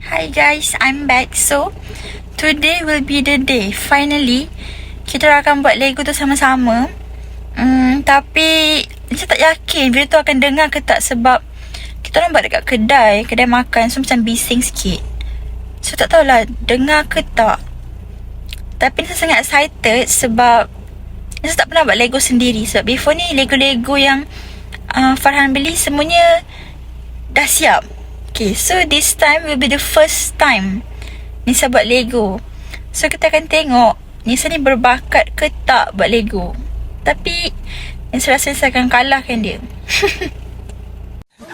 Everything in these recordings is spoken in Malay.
Hi guys, I'm back. So, today will be the day. Finally, kita akan buat Lego tu sama-sama. Tapi saya tak yakin video tu akan dengar ke tak sebab kita orang buat dekat kedai makan. So, macam bising sikit. So, tak tahulah dengar ke tak. Tapi saya sangat excited sebab saya tak pernah buat Lego sendiri. Sebab before ni Lego-Lego yang Farhan beli semuanya dah siap. Okay, so this time will be the first time Nisa buat Lego. So kita akan tengok Nisa ni berbakat ke tak buat Lego. Tapi Nisa rasa Nisa akan kalahkan dia.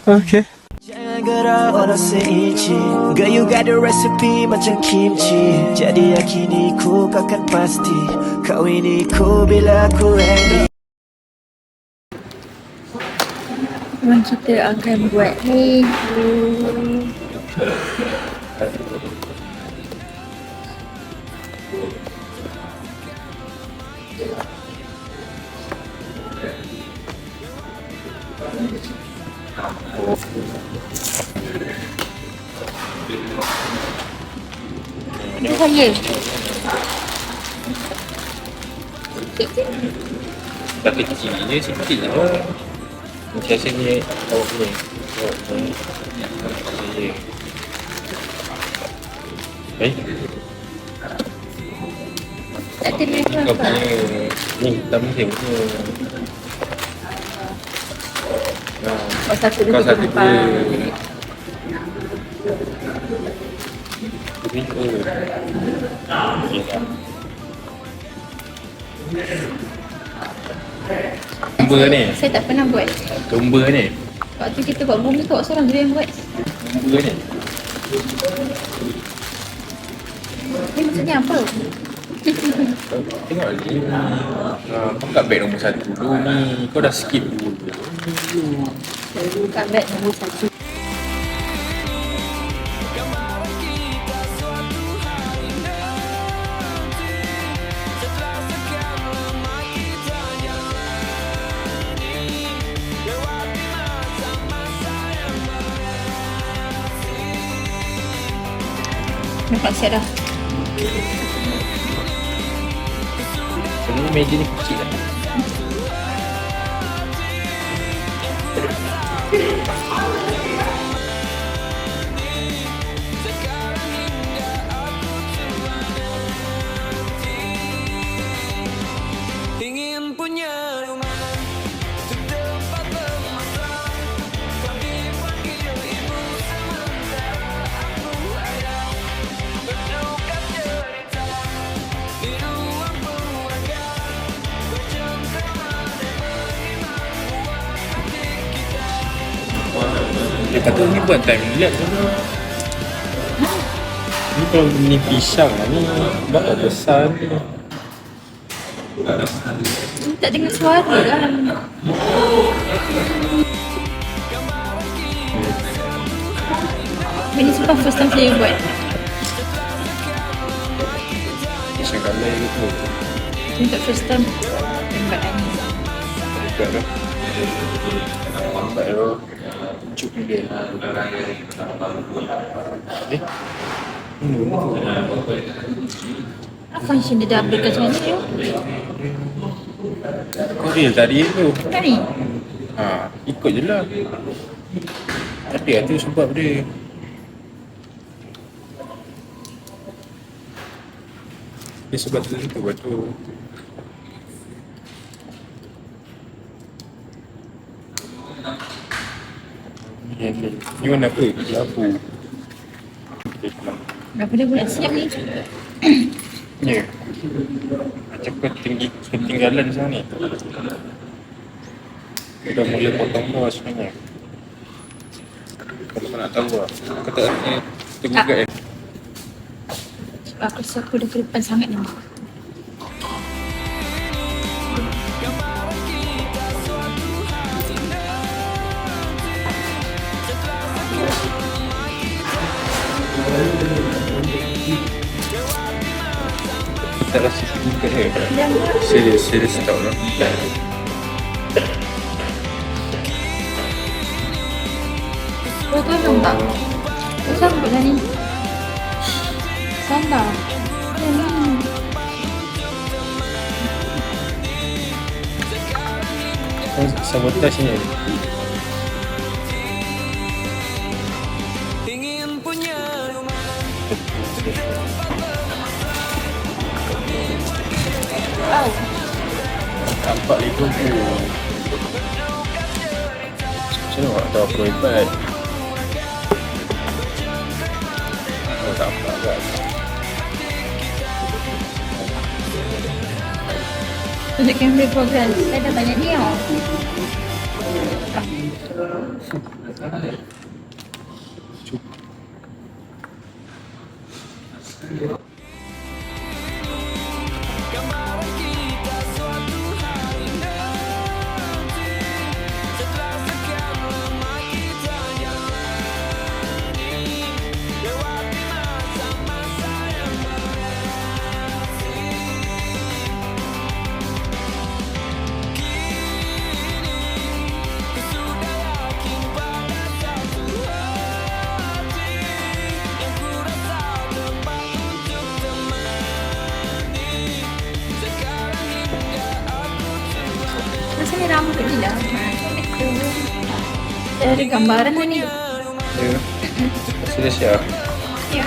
Okay. Jangan gerak walau seinci. Girl, you got the recipe macam kimchi. Jadi yakiniku kau kan pasti kawiniku bila aku ready. Kita akan buat Lego. Ini saya. Tak kecil je, sikit je. Macam sini, awak punya. Tak terima Kau apa. punya, ni, tak mungkin punya. Kau satu Kau satu depan. dua. Ini ke? Lumba ni? Saya tak pernah buat. Lumba ni? Waktu kita buat bumi tu, awak seorang je yang buat. Lumba ni? Ni maksudnya apa? Tengok lagi ni. Kau kat beg nombor 1 dulu ni. Kau dah skip dulu. Saya buka beg nombor 1. Nampak siap dah. Sebenarnya meja ni kecil lah. Ingin punya rumah untuk tempat bermasalah. Kami panggil ibu sementara aku ada bertukar cerita di ruang keluarga. Bercengkrama dan menimang buat hati kita. Dia kata ni buat time lapse tu. Ni kalau ni pisang lah ni. Berapa besar ni? Tak dengar suara lah. Ini sebab first time saya buat. Pisang kalai gitu. Untuk first time saya buat ni. Buat dah. Lambat tu. Cuk dia. Apa function dia double kat macam ni? Kau real tadi tu. Kan ni? Ikut je lah. Tapi tu sebab dia. Dia sebab tu lepas tu. Ni warna apa? Kelabu. Berapa dia buat siap ni? Ya. Macam kau ketinggalan sana ni. Kau dah mula potong bawah sebenarnya. Kalau kau nak tahu lah. Kau tak tergugat kan? Sebab aku rasa aku dah ke depan sangat ni. Tak rasa tergugat ke? Serius tak lah. Kau tolong tak? Kau sanggup lah ni. Gambar. Sabotage ni. Oh. Nampak Lego tu. Macam mana nak tahu Pro iPad? Oh, tak nampak kan? Untuk kamera progress, saya dah banyak ni tau. Rasanya rambut ni lah. Ada gambaran ni. Ya. Sudah siap. Ya.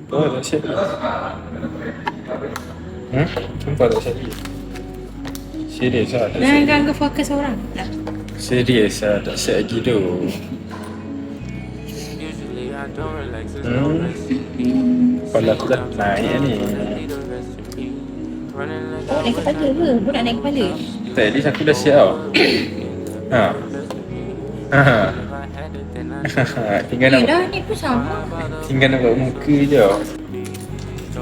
Oh, dah siap. Sumpah tak siap. Serius lah, tak Jangan siap. ganggu fokus orang. Serius lah, tak siap lagi tu. Kepala aku dah naik ni. Oh, naik kepala ke? Aku nak naik kepala. Tadi aku dah siap tau. Ha. Ha. Tinggal Eh, nak dah ni pun sama. tinggal nak buat muka je.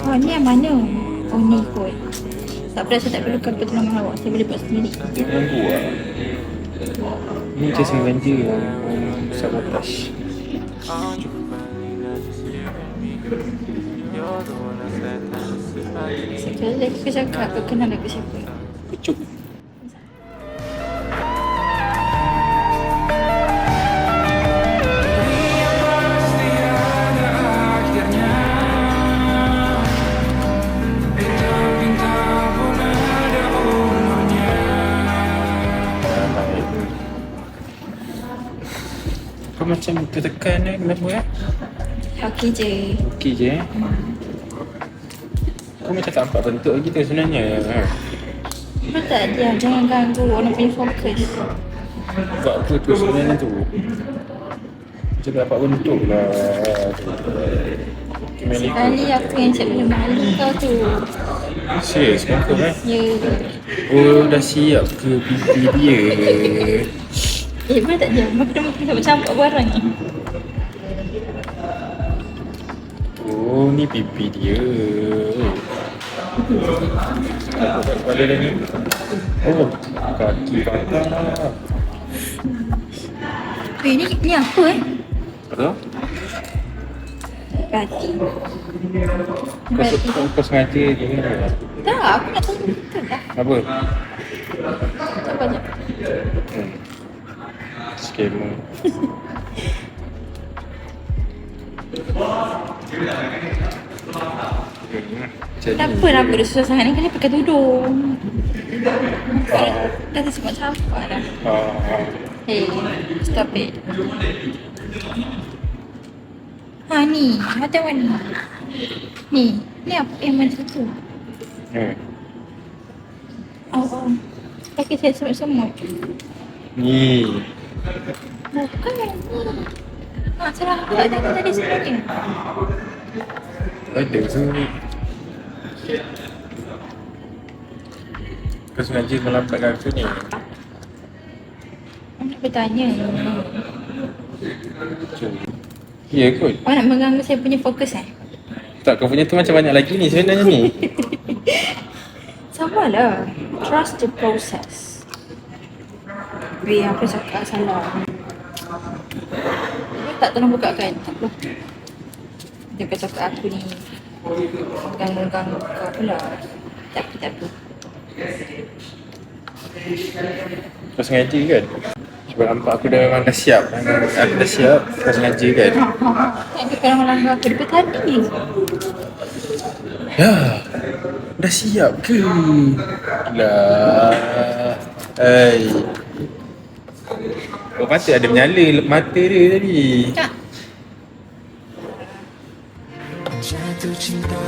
Oh, ni yang mana? Oh, ni kot. Tak apa, saya tak perlukan pertolongan awak. Saya boleh buat sendiri. Jangan buat. Ni macam sengaja sabotage. Sekali lagi aku cakap, kau kenal lagu siapa? Kecuk. Kau macam tertekan kenapa Okey je. Okey je Kau macam tak nampak bentuk kita sebenarnya. Kau tak dia, jangan ganggu orang punya fokus. Buat apa tu sebenarnya tu? Macam tak dapat bentuk lah. Sekali aku yang siap boleh malu kau tu. Serius confirm Ya. Oh dah siap ke pipi dia? Boleh tak diam? Aku dah mungkin nak campak barang ni. Oh ni pipi dia. Apa kat kepala dia ni? Oh kaki patah. Ni apa Apa? Kaki. Kau sengaja je ke? Tak, aku nak tahu betul dah. Apa? Tak banyak. Scammer. Kenapa rambut dia susah sangat ni? Kan dia pakai tudung. Dah tersempat campak dah. Hey, stop it. Ha ni, macam mana? Ni apa yang mana satu? Oh. Kaki saya semut-semut. Ni. Bukan ni. Ha, salah aku ada tadi sebenarnya. Ada tu. Kau sengaja melampatkan aku ni. Nak bertanya. Ya kot. Awak nak mengganggu saya punya fokus Tak, kau punya tu macam banyak lagi ni sebenarnya ni. Sabarlah. Trust the process. Weh, aku cakap salah. Dia tak tolong bukakan. Tak perlu. Dia akan cakap aku ni ganggu-ganggu kau pula. Tak apa. Kau sengaja kan? Sebab nampak aku dah memang dah siap. Aku dah siap, kau sengaja kan? Ada orang melanggar aku daripada tadi. Ya, dah siap ke? Lah. Oh, mata ada menyala mata dia tadi. Tak. Jatuh cinta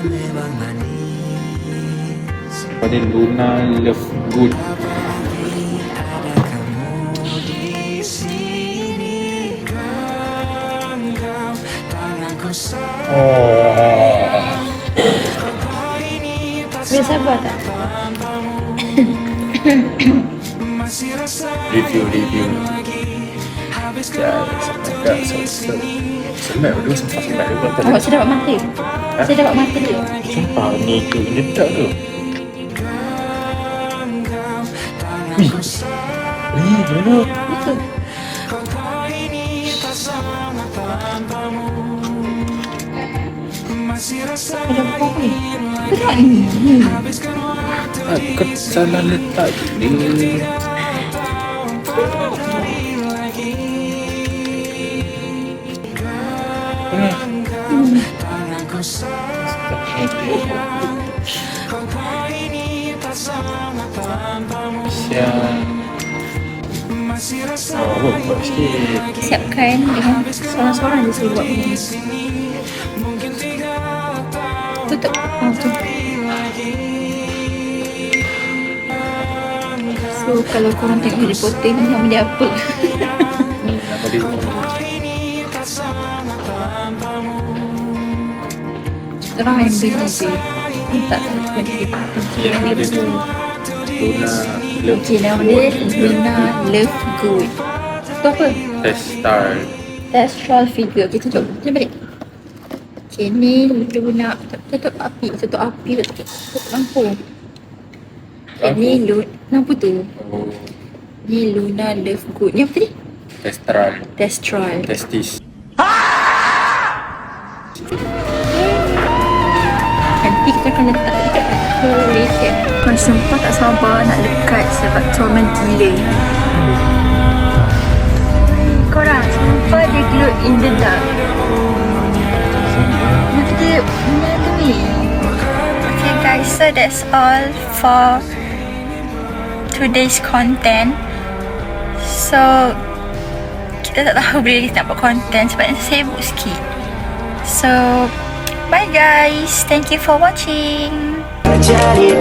memang manis. Pada Luna Love Good. Ada kamu di sini. Genggam tanganku Oh. Boleh sabar tak? Review. Ya, agak sempat dulu sempat dulu. Awak saya dapat mata. Saya dapat mata dia. Sumpah ni tu ledak tu. Ni dulu. Itu. Ada apa ni? Berat ni. Aku salah letak ni. Oh, buat sikit. Siapkan dengan seorang-seorang je saya buat begini. Tutup. Oh, tutup. So, kalau korang tengok Harry Potter ni nama dia apa? Nama dia Orang yang beli je. Tak tahu Nama dia tu Luna Love Okay, nama dia Luna Love Good. Tu apa? Test Star. Astral figure. Okay, tutup. Tutup balik. Okay, ni Luna. Tutup api. Tutup lampu. Okay, ni lampu tu. Oh, Ni Luna Love Good. Ni apa tadi? Testral. Testral. Testis. Nanti kita akan letak dekat Malaysia. Kau sumpah tak sabar nak dekat sebab comel gila. Korang sumpah dia glow in the dark. Nanti dia menyadari. Okay guys, so that's all for today's content. So kita tak tahu bila kita nak buat content sebab sibuk sikit. So bye guys, thank you for watching. Jadi